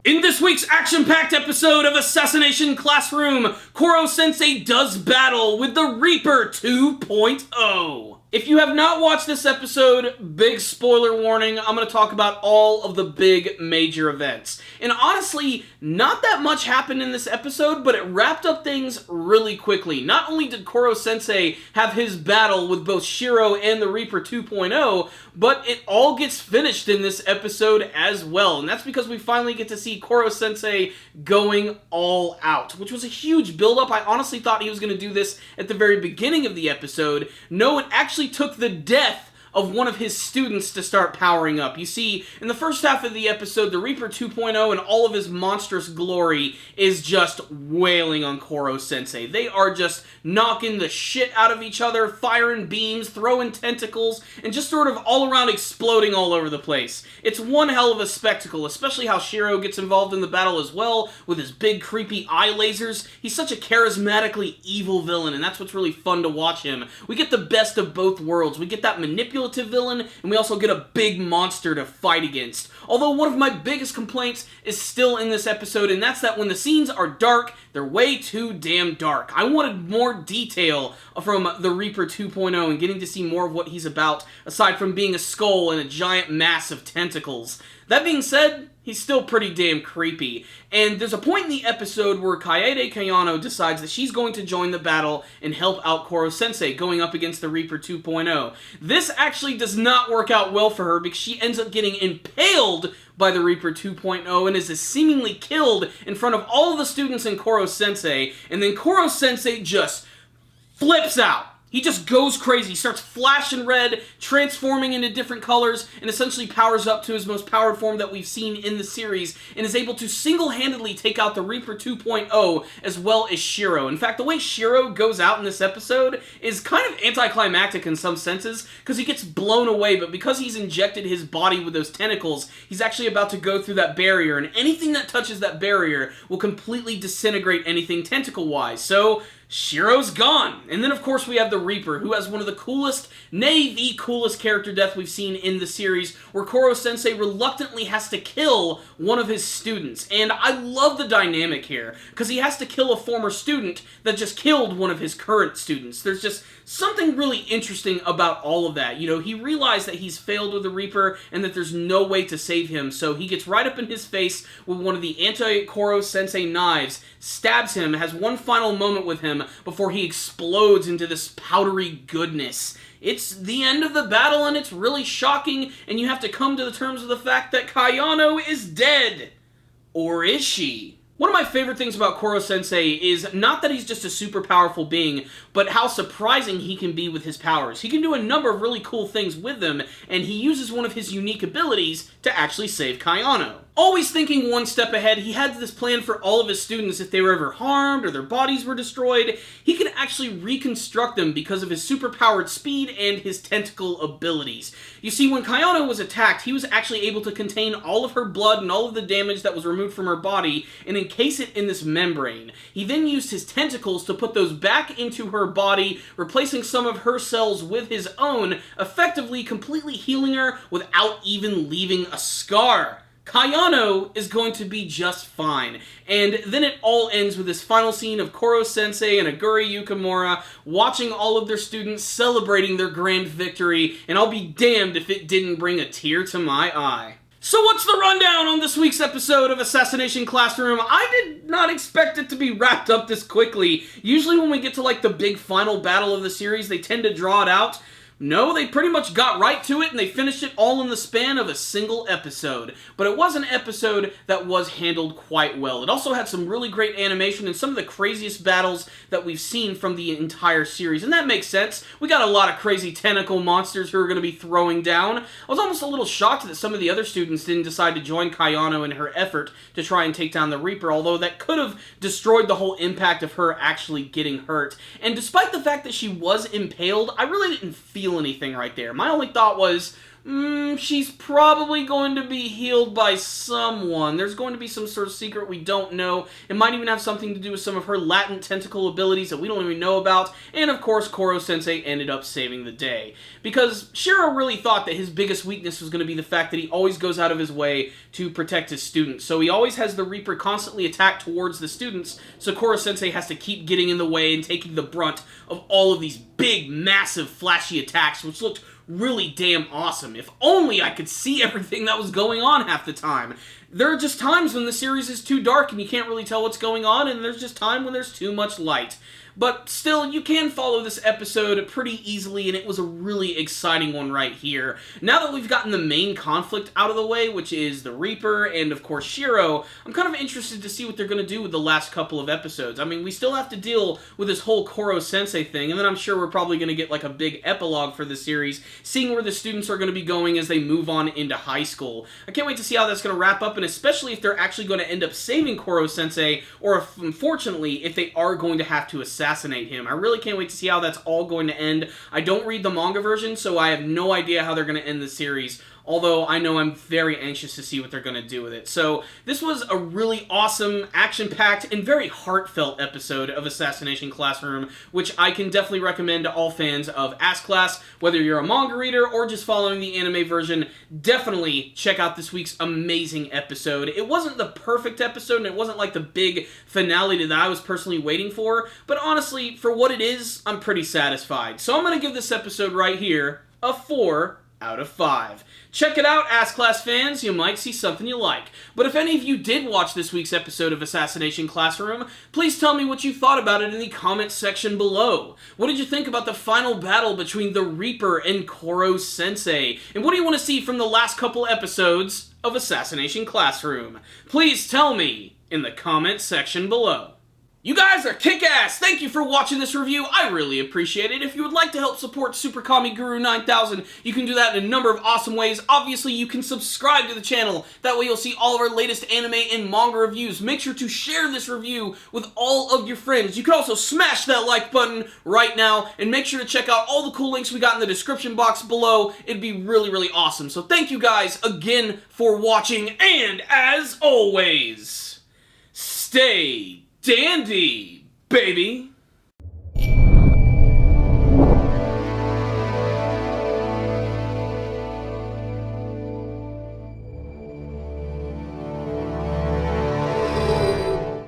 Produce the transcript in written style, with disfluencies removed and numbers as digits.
In this week's action-packed episode of Assassination Classroom, Koro-sensei does battle with the Reaper 2.0. If you have not watched this episode, big spoiler warning, I'm going to talk about all of the big major events. And honestly, not that much happened in this episode, but it wrapped up things really quickly. Not only did Koro-sensei have his battle with both Shiro and the Reaper 2.0, but it all gets finished in this episode as well. And that's because we finally get to see Koro-sensei going all out, which was a huge build-up. I honestly thought he was going to do this at the very beginning of the episode. No, it actually took the death of one of his students to start powering up. You see, in the first half of the episode, the Reaper 2.0 and all of his monstrous glory is just wailing on Koro-sensei. They are just knocking the shit out of each other, firing beams, throwing tentacles, and just sort of all around exploding all over the place. It's one hell of a spectacle, especially how Shiro gets involved in the battle as well, with his big creepy eye lasers. He's such a charismatically evil villain, and that's what's really fun to watch him. We get the best of both worlds. We get that manipulative villain, and we also get a big monster to fight against. Although one of my biggest complaints is still in this episode, and that's that when the scenes are dark, they're way too damn dark. I wanted more detail from the Reaper 2.0 and getting to see more of what he's about, aside from being a skull and a giant mass of tentacles. That being said, he's still pretty damn creepy. And there's a point in the episode where Kayano decides that she's going to join the battle and help out Koro-sensei going up against the Reaper 2.0. This actually does not work out well for her because she ends up getting impaled by the Reaper 2.0 and is seemingly killed in front of all of the students in Koro-sensei. And then Koro-sensei just flips out. He just goes crazy, starts flashing red, transforming into different colors, and essentially powers up to his most powered form that we've seen in the series, and is able to single-handedly take out the Reaper 2.0 as well as Shiro. In fact, the way Shiro goes out in this episode is kind of anticlimactic in some senses, because he gets blown away, but because he's injected his body with those tentacles, he's actually about to go through that barrier, and anything that touches that barrier will completely disintegrate anything tentacle-wise. So Shiro's gone. And then, of course, we have the Reaper, who has one of the coolest, nay, the coolest character death we've seen in the series, where Koro-sensei reluctantly has to kill one of his students. And I love the dynamic here, because he has to kill a former student that just killed one of his current students. There's just something really interesting about all of that. You know, he realized that he's failed with the Reaper, and that there's no way to save him, so he gets right up in his face with one of the anti-Koro-sensei knives, stabs him, has one final moment with him, before he explodes into this powdery goodness. It's the end of the battle, and it's really shocking, and you have to come to the terms with the fact that Kayano is dead. Or is she? One of my favorite things about Koro-sensei is not that he's just a super powerful being, but how surprising he can be with his powers. He can do a number of really cool things with them, and he uses one of his unique abilities to actually save Kayano. Always thinking one step ahead, he had this plan for all of his students if they were ever harmed or their bodies were destroyed. He can actually reconstruct them because of his superpowered speed and his tentacle abilities. You see, when Kayano was attacked, he was actually able to contain all of her blood and all of the damage that was removed from her body and encase it in this membrane. He then used his tentacles to put those back into her body, replacing some of her cells with his own, effectively completely healing her without even leaving a scar. Kayano is going to be just fine. And then it all ends with this final scene of Koro-sensei and Aguri Yukimura watching all of their students celebrating their grand victory, and I'll be damned if it didn't bring a tear to my eye. So what's the rundown on this week's episode of Assassination Classroom? I did not expect it to be wrapped up this quickly. Usually when we get to like the big final battle of the series, they tend to draw it out. No, they pretty much got right to it, and they finished it all in the span of a single episode. But it was an episode that was handled quite well. It also had some really great animation and some of the craziest battles that we've seen from the entire series. And that makes sense. We got a lot of crazy tentacle monsters who are going to be throwing down. I was almost a little shocked that some of the other students didn't decide to join Kayano in her effort to try and take down the Reaper, although that could have destroyed the whole impact of her actually getting hurt. And despite the fact that she was impaled, I really didn't feel anything right there. My only thought was, she's probably going to be healed by someone. There's going to be some sort of secret we don't know. It might even have something to do with some of her latent tentacle abilities that we don't even know about. And of course, Koro-sensei ended up saving the day. Because Shiro really thought that his biggest weakness was going to be the fact that he always goes out of his way to protect his students. So he always has the Reaper constantly attack towards the students, so Koro-sensei has to keep getting in the way and taking the brunt of all of these big, massive, flashy attacks, which looked really damn awesome. If only I could see everything that was going on half the time. There are just times when the series is too dark and you can't really tell what's going on, and there's just time when there's too much light. But still, you can follow this episode pretty easily, and it was a really exciting one right here. Now that we've gotten the main conflict out of the way, which is the Reaper and, of course, Shiro, I'm kind of interested to see what they're going to do with the last couple of episodes. I mean, we still have to deal with this whole Koro-sensei thing, and then I'm sure we're probably going to get like a big epilogue for the series, seeing where the students are going to be going as they move on into high school. I can't wait to see how that's going to wrap up, and especially if they're actually going to end up saving Koro-sensei, or if, unfortunately, if they are going to have to assassinate him. I really can't wait to see how that's all going to end. I don't read the manga version, so I have no idea how they're going to end the series, although I know I'm very anxious to see what they're going to do with it. So, this was a really awesome, action-packed, and very heartfelt episode of Assassination Classroom, which I can definitely recommend to all fans of AssClass. Whether you're a manga reader or just following the anime version, definitely check out this week's amazing episode. It wasn't the perfect episode, and it wasn't like the big finale that I was personally waiting for, but honestly, for what it is, I'm pretty satisfied. So I'm going to give this episode right here a 4 out of 5. Check it out, AssClass fans, you might see something you like. But if any of you did watch this week's episode of Assassination Classroom, please tell me what you thought about it in the comments section below. What did you think about the final battle between the Reaper and Koro-sensei? And what do you want to see from the last couple episodes of Assassination Classroom? Please tell me in the comments section below. You guys are kick-ass! Thank you for watching this review, I really appreciate it. If you would like to help support Super Kami Guru 9000, you can do that in a number of awesome ways. Obviously, you can subscribe to the channel, that way you'll see all of our latest anime and manga reviews. Make sure to share this review with all of your friends. You can also smash that like button right now, and make sure to check out all the cool links we got in the description box below. It'd be really, really awesome. So thank you guys again for watching, and as always, stay dandy, baby!